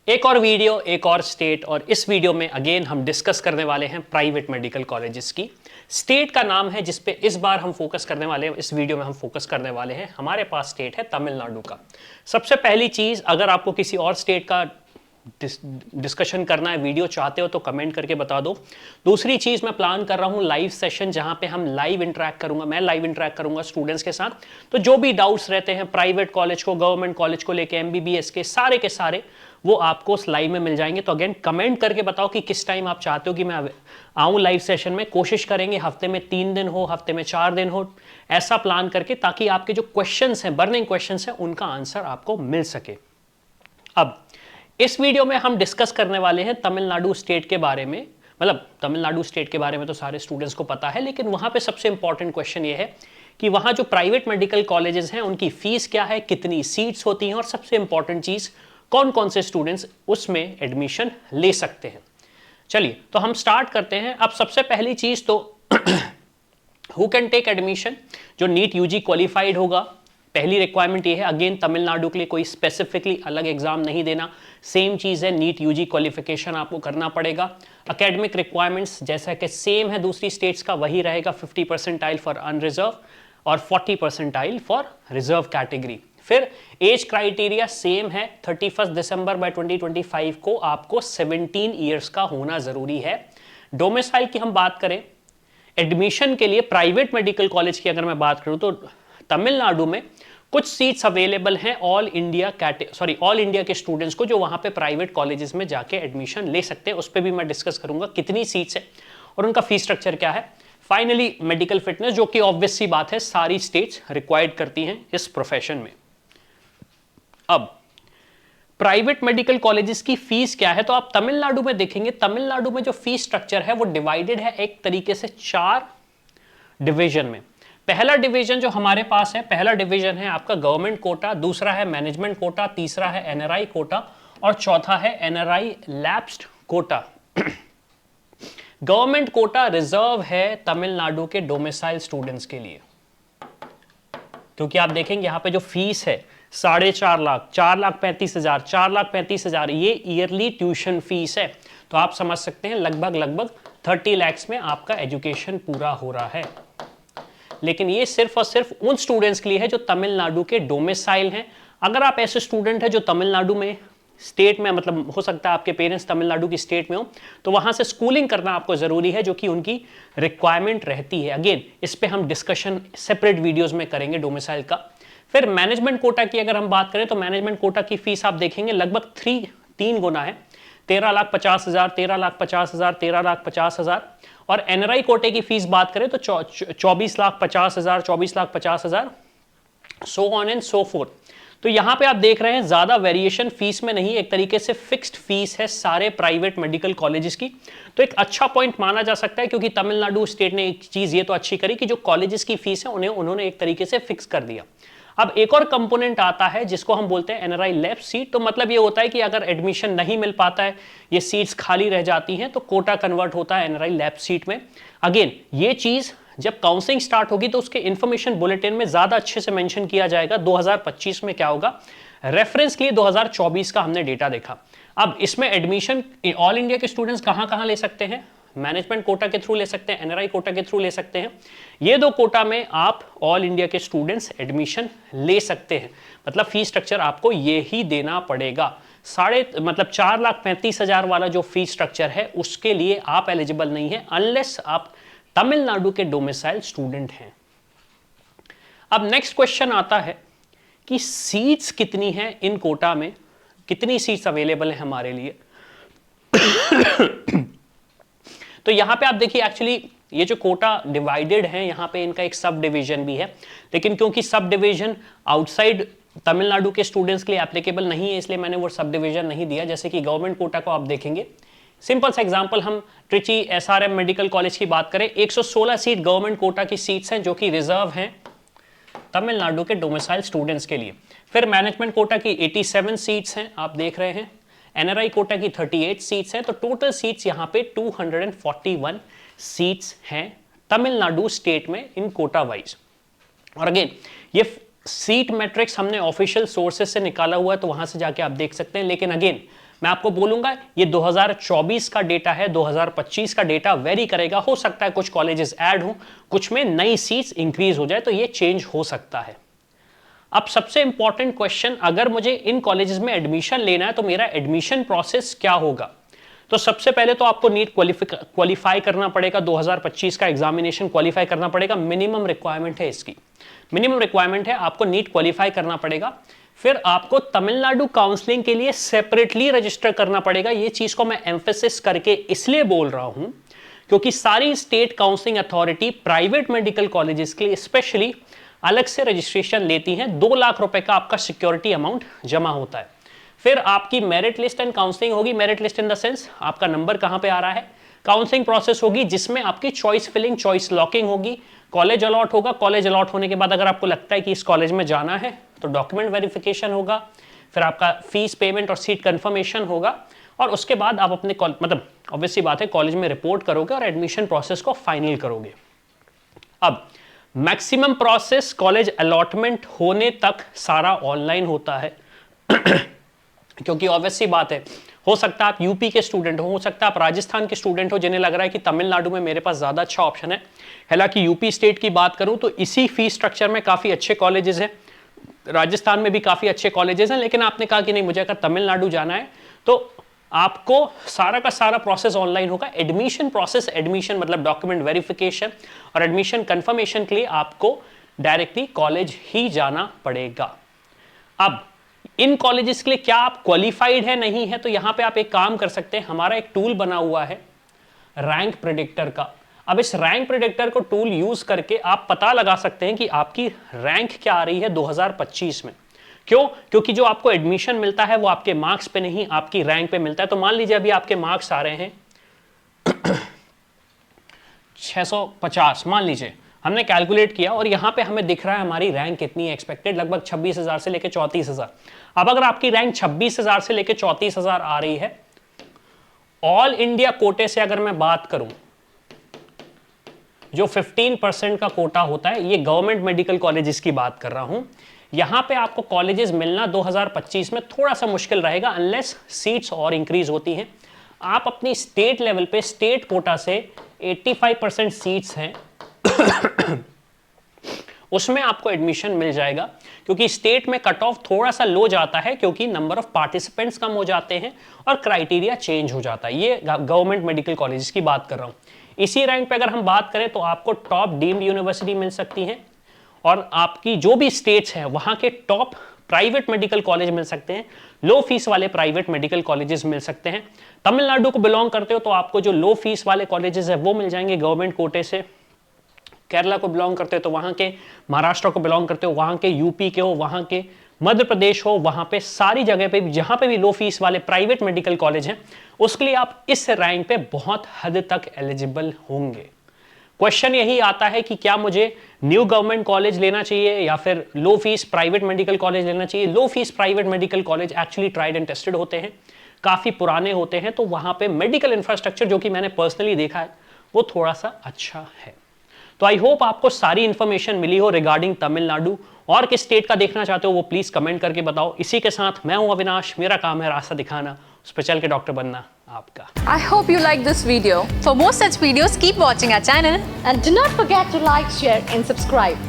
एक और वीडियो, एक और स्टेट, और इस वीडियो में अगेन हम डिस्कस करने वाले हैं प्राइवेट मेडिकल कॉलेजेस की। स्टेट का नाम है जिस पे इस बार हम फोकस करने वाले हैं, इस वीडियो में हम फोकस करने वाले हैं, हमारे पास स्टेट है तमिलनाडु का। सबसे पहली चीज, अगर आपको किसी और स्टेट का डिस्कशन करना है, वीडियो चाहते हो तो कमेंट करके बता दो। दूसरी चीज, मैं प्लान कर रहा हूं लाइव सेशन जहां पे हम लाइव इंटरेक्ट करूंगा, मैं लाइव इंटरेक्ट करूंगा स्टूडेंट्स के साथ। तो जो भी डाउट्स रहते हैं प्राइवेट कॉलेज को, गवर्नमेंट कॉलेज को लेके, एमबीबीएस के सारे वो आपको उस लाइव में मिल जाएंगे। तो अगेन कमेंट करके बताओ कि किस टाइम आप चाहते हो कि मैं आऊं लाइव सेशन में। कोशिश करेंगे हफ्ते में 3 दिन हो, हफ्ते में 4 दिन हो, ऐसा प्लान करके, ताकि आपके जो क्वेश्चंस हैं, बर्निंग क्वेश्चंस हैं, उनका आंसर आपको मिल सके। अब इस वीडियो में हम डिस्कस करने वाले हैं तमिलनाडु स्टेट के बारे में। मतलब तमिलनाडु स्टेट के बारे में तो सारे स्टूडेंट्स को पता है, लेकिन वहां पे सबसे इंपॉर्टेंट क्वेश्चन ये है कि वहां जो प्राइवेट मेडिकल कॉलेजेस हैं उनकी फीस क्या है, कितनी सीट्स होती हैं, और सबसे इंपॉर्टेंट चीज कौन कौन से स्टूडेंट्स उसमें एडमिशन ले सकते हैं। चलिए तो हम स्टार्ट करते हैं। अब सबसे पहली चीज तो हु कैन टेक एडमिशन, जो नीट यूजी क्वालिफाइड होगा। पहली रिक्वायरमेंट ये है, अगेन तमिलनाडु के लिए कोई स्पेसिफिकली अलग एग्जाम नहीं देना, सेम चीज है, नीट यूजी क्वालिफिकेशन आपको करना पड़ेगा। एकेडमिक रिक्वायरमेंट्स जैसा कि सेम है दूसरी स्टेट्स का, वही रहेगा, 50 परसेंटाइल फॉर अनरिजर्व और 40 परसेंटाइल फॉर रिजर्व कैटेगरी। फिर एज क्राइटेरिया सेम है, 31 दिसंबर बाय 2025 को आपको 17 ईयर्स का होना जरूरी है। डोमिसाइल की हम बात करें, एडमिशन के लिए प्राइवेट मेडिकल कॉलेज की अगर मैं बात करूं तो तमिलनाडु में कुछ सीट्स अवेलेबल हैं ऑल इंडिया के स्टूडेंट्स को, जो वहां पे प्राइवेट कॉलेजेस में जाके एडमिशन ले सकते हैं। उस पर भी मैं डिस्कस करूंगा कितनी सीट्स है और उनका फीस स्ट्रक्चर क्या है। फाइनली मेडिकल फिटनेस, जो कि ऑब्वियस सी बात है, सारी स्टेट्स रिक्वायर्ड करती हैं इस प्रोफेशन में। अब प्राइवेट मेडिकल कॉलेजेस की फीस क्या है, तो आप तमिलनाडु में देखेंगे, तमिलनाडु में जो फीस स्ट्रक्चर है वो डिवाइडेड है एक तरीके से 4 डिवीजन में। पहला डिवीजन जो हमारे पास है, पहला डिवीजन है आपका गवर्नमेंट कोटा, दूसरा है मैनेजमेंट कोटा, तीसरा है एनआरआई कोटा और चौथा है NRI lapsed quota. Government quota reserve है तमिलनाडु के डोमिसाइल स्टूडेंट्स के लिए, क्योंकि आप देखेंगे यहां पे जो फीस है 4.5 लाख, 4,35,000, 4,35,000 ये ईयरली ट्यूशन फीस है। तो आप समझ सकते हैं लगभग 30 लाख में आपका एजुकेशन पूरा हो रहा है। लेकिन ये सिर्फ और सिर्फ उन स्टूडेंट्स के लिए है जो तमिलनाडु के डोमिसाइल हैं। अगर आप ऐसे स्टूडेंट हैं जो तमिलनाडु में स्टेट में, मतलब हो सकता है आपके पेरेंट्स तमिलनाडु की स्टेट में हो, तो वहां से स्कूलिंग करना आपको जरूरी है, जो कि उनकी रिक्वायरमेंट रहती है। अगेन इस पे हम डिस्कशन सेपरेट वीडियोस में करेंगे डोमिसाइल का। फिर मैनेजमेंट कोटा की अगर हम बात करें तो मैनेजमेंट कोटा की फीस आप देखेंगे लगभग 3 गुना है, 13,50,000, 13,50,000, 13,50,000। और एनआरआई कोटे की फीस बात करें तो 24,50,000, 24,50,000, so on and so fourth. तो यहां पे आप देख रहे हैं ज्यादा वेरिएशन फीस में नहीं, एक तरीके से फिक्स्ड फीस है सारे प्राइवेट मेडिकल कॉलेजेस की। तो एक अच्छा पॉइंट माना जा सकता है, क्योंकि तमिलनाडु स्टेट ने एक चीज ये तो अच्छी करी कि जो कॉलेजेस की फीस है उन्होंने एक तरीके से फिक्स कर दिया। अब एक और कंपोनेंट आता है जिसको हम बोलते हैं एनआरआई लैप्स सीट। तो मतलब ये होता है कि अगर एडमिशन नहीं मिल पाता है, ये सीट्स खाली रह जाती हैं, तो कोटा कन्वर्ट होता है एनआरआई लैप्स सीट में। अगेन ये चीज जब काउंसलिंग स्टार्ट होगी तो उसके इंफॉर्मेशन बुलेटिन में ज्यादा अच्छे से मेंशन किया जाएगा 2025 में क्या होगा। रेफरेंस के लिए 2024 का हमने डेटा देखा। अब इसमें एडमिशन ऑल इंडिया के स्टूडेंट्स कहां ले सकते हैं, मैनेजमेंट कोटा के थ्रू ले सकते हैं, एनआरआई कोटा के थ्रू ले सकते हैं। ये 2 कोटा में आप ऑल इंडिया के स्टूडेंट्स एडमिशन ले सकते हैं। मतलब फीस स्ट्रक्चर आपको ये ही देना पड़ेगा। 4,35,000 वाला जो फीस स्ट्रक्चर है उसके लिए आप एलिजिबल नहीं है अनलेस आप तमिलनाडु के डोमिसाइल स्टूडेंट हैं। अब नेक्स्ट क्वेश्चन आता है कि सीट्स कितनी हैं इन कोटा में, कितनी सीट्स अवेलेबल है हमारे लिए। तो यहां पे आप देखिए, एक्चुअली ये जो कोटा डिवाइडेड है, यहां पे इनका एक सब डिवीजन भी है, लेकिन क्योंकि सब डिवीजन आउटसाइड तमिलनाडु के स्टूडेंट्स के लिए एप्लीकेबल नहीं है, इसलिए मैंने वो सब डिवीजन नहीं दिया। जैसे कि गवर्नमेंट कोटा को आप देखेंगे, सिंपल सा एग्जांपल, हम ट्रिची एसआरएम मेडिकल कॉलेज की बात करें, 116 सीट गवर्नमेंट कोटा की सीट्स हैं जो कि रिजर्व हैं तमिलनाडु के डोमिसाइल स्टूडेंट्स के लिए। फिर मैनेजमेंट कोटा की 87 सीट्स हैं, आप देख रहे हैं। एनआरआई कोटा की 38 सीट्स हैं। तो टोटल सीट्स यहां पे 241 सीट्स हैं तमिलनाडु स्टेट में इन कोटा वाइज। और अगेन ये सीट मैट्रिक्स हमने ऑफिशियल सोर्सेज से निकाला हुआ है, तो वहां से जाके आप देख सकते हैं। लेकिन अगेन मैं आपको बोलूंगा ये 2024 का डेटा है, 2025 का डेटा वेरी करेगा, हो सकता है कुछ कॉलेजेस ऐड हो, कुछ में नई सीट्स इंक्रीज हो जाए, तो ये चेंज हो सकता है। अब सबसे इंपॉर्टेंट क्वेश्चन, अगर मुझे इन कॉलेजेस में एडमिशन लेना है तो मेरा एडमिशन प्रोसेस क्या होगा? तो सबसे पहले तो आपको नीट क्वालिफाई करना पड़ेगा, 2025 का एग्जामिनेशन क्वालिफाई करना पड़ेगा, मिनिमम रिक्वायरमेंट है इसकी, मिनिमम रिक्वायरमेंट है, आपको नीट क्वालिफाई करना पड़ेगा। फिर आपको तमिलनाडु काउंसलिंग के लिए सेपरेटली रजिस्टर करना पड़ेगा। ये चीज को मैं एम्फेसिस करके इसलिए बोल रहा हूं क्योंकि सारी state counselling authority private medical colleges के लिए स्पेशली अलग से रजिस्ट्रेशन लेती हैं। 2 लाख रुपए का आपका सिक्योरिटी अमाउंट जमा होता है। फिर आपकी मेरिट लिस्ट एंड काउंसलिंग होगी। Merit list in the sense आपका नंबर कहां पे आ रहा है। काउंसलिंग प्रोसेस होगी जिसमें आपकी चॉइस फिलिंग, चॉइस लॉकिंग होगी, कॉलेज अलॉट होगा। कॉलेज अलॉट होने के बाद अगर आपको लगता है कि इस कॉलेज में जाना है तो डॉक्यूमेंट वेरिफिकेशन होगा, फिर आपका फीस पेमेंट और सीट कंफर्मेशन होगा, और उसके बाद आप अपने मतलब ऑब्वियसली बात है कॉलेज में रिपोर्ट करोगे और एडमिशन प्रोसेस को फाइनल करोगे। अब मैक्सिमम प्रोसेस कॉलेज अलॉटमेंट होने तक सारा ऑनलाइन होता है क्योंकि ऑब्वियसली बात है, हो सकता है आप यूपी के स्टूडेंट हो सकता है आप राजस्थान के स्टूडेंट हो जिन्हें लग रहा है कि तमिलनाडु में मेरे पास ज़्यादा अच्छा ऑप्शन है। हालांकि यूपी स्टेट की बात करूं तो इसी फीस स्ट्रक्चर में काफ़ी अच्छे कॉलेजेस हैं, राजस्थान में भी काफ़ी अच्छे कॉलेजेस हैं, लेकिन आपने कहा कि नहीं मुझे अगर तमिलनाडु जाना है तो आपको सारा का सारा प्रोसेस ऑनलाइन होगा। एडमिशन प्रोसेस, एडमिशन मतलब डॉक्यूमेंट वेरिफिकेशन और एडमिशन कंफर्मेशन के लिए आपको डायरेक्टली कॉलेज ही जाना पड़ेगा। अब इन कॉलेजेस के लिए क्या आप क्वालिफाइड है नहीं है, तो यहां पे आप एक काम कर सकते हैं, हमारा एक टूल बना हुआ है रैंक प्रेडिक्टर का। अब इस रैंक प्रेडिक्टर को टूल यूज करके आप पता लगा सकते हैं कि आपकी रैंक क्या आ रही है 2025 में। क्यों? क्योंकि जो आपको एडमिशन मिलता है वो आपके मार्क्स पे नहीं, आपकी रैंक पे मिलता है। तो मान लीजिए अभी आपके मार्क्स आ रहे हैं 650 मान लीजिए, हमने कैलकुलेट किया और यहां पे हमें दिख रहा है हमारी रैंक कितनी है एक्सपेक्टेड, लगभग 26,000 से लेकर 34,000। अब अगर आपकी रैंक 26,000 से लेकर 34,000 आ रही है, ऑल इंडिया कोटे से अगर मैं बात करूं, जो 15% का कोटा होता है, ये गवर्नमेंट मेडिकल कॉलेजेस की बात कर रहा हूं, यहां पे आपको कॉलेजेस मिलना 2025 में थोड़ा सा मुश्किल रहेगा अनलेस सीट्स और इंक्रीज होती हैं। आप अपनी स्टेट लेवल पे स्टेट कोटा से 85% सीट्स हैं उसमें आपको एडमिशन मिल जाएगा, क्योंकि स्टेट में कट ऑफ थोड़ा सा लो जाता है क्योंकि नंबर ऑफ पार्टिसिपेंट्स कम हो जाते हैं और क्राइटेरिया चेंज हो जाता है। ये गवर्नमेंट मेडिकल कॉलेजेस की बात कर रहा हूं। इसी रैंक पे अगर हम बात करें तो आपको टॉप डीम्ड यूनिवर्सिटी मिल सकती है और आपकी जो भी स्टेट्स हैं वहां के टॉप प्राइवेट मेडिकल कॉलेज मिल सकते हैं, लो फीस वाले प्राइवेट मेडिकल कॉलेजेस मिल सकते हैं। तमिलनाडु को बिलोंग करते हो तो आपको जो लो फीस वाले कॉलेजेस है वो मिल जाएंगे गवर्नमेंट कोटे से। केरला को बिलोंग करते हो तो वहां के, महाराष्ट्र को बिलोंग करते हो वहां के, यूपी के हो वहां के, मध्य प्रदेश हो वहां पे, सारी जगह पे जहां पे भी लो फीस वाले प्राइवेट मेडिकल कॉलेज हैं उसके लिए आप इस रैंक पे बहुत हद तक एलिजिबल होंगे। क्वेश्चन यही आता है कि क्या मुझे न्यू गवर्नमेंट कॉलेज लेना चाहिए या फिर low fees private medical college लेना चाहिए। Low fees private medical college actually tried and tested होते हैं, काफी पुराने होते हैं, तो वहां पे मेडिकल इंफ्रास्ट्रक्चर जो कि मैंने पर्सनली देखा है वो थोड़ा सा अच्छा है। तो आई होप आपको सारी इंफॉर्मेशन मिली हो रिगार्डिंग तमिलनाडु। और किस स्टेट का देखना चाहते हो वो प्लीज कमेंट करके बताओ। इसी के साथ मैं हूं अविनाश, मेरा काम है रास्ता दिखाना, उस पर चल के डॉक्टर बनना आपका। I hope you like this video. For more such videos, keep watching our channel and do not forget to like, share and subscribe.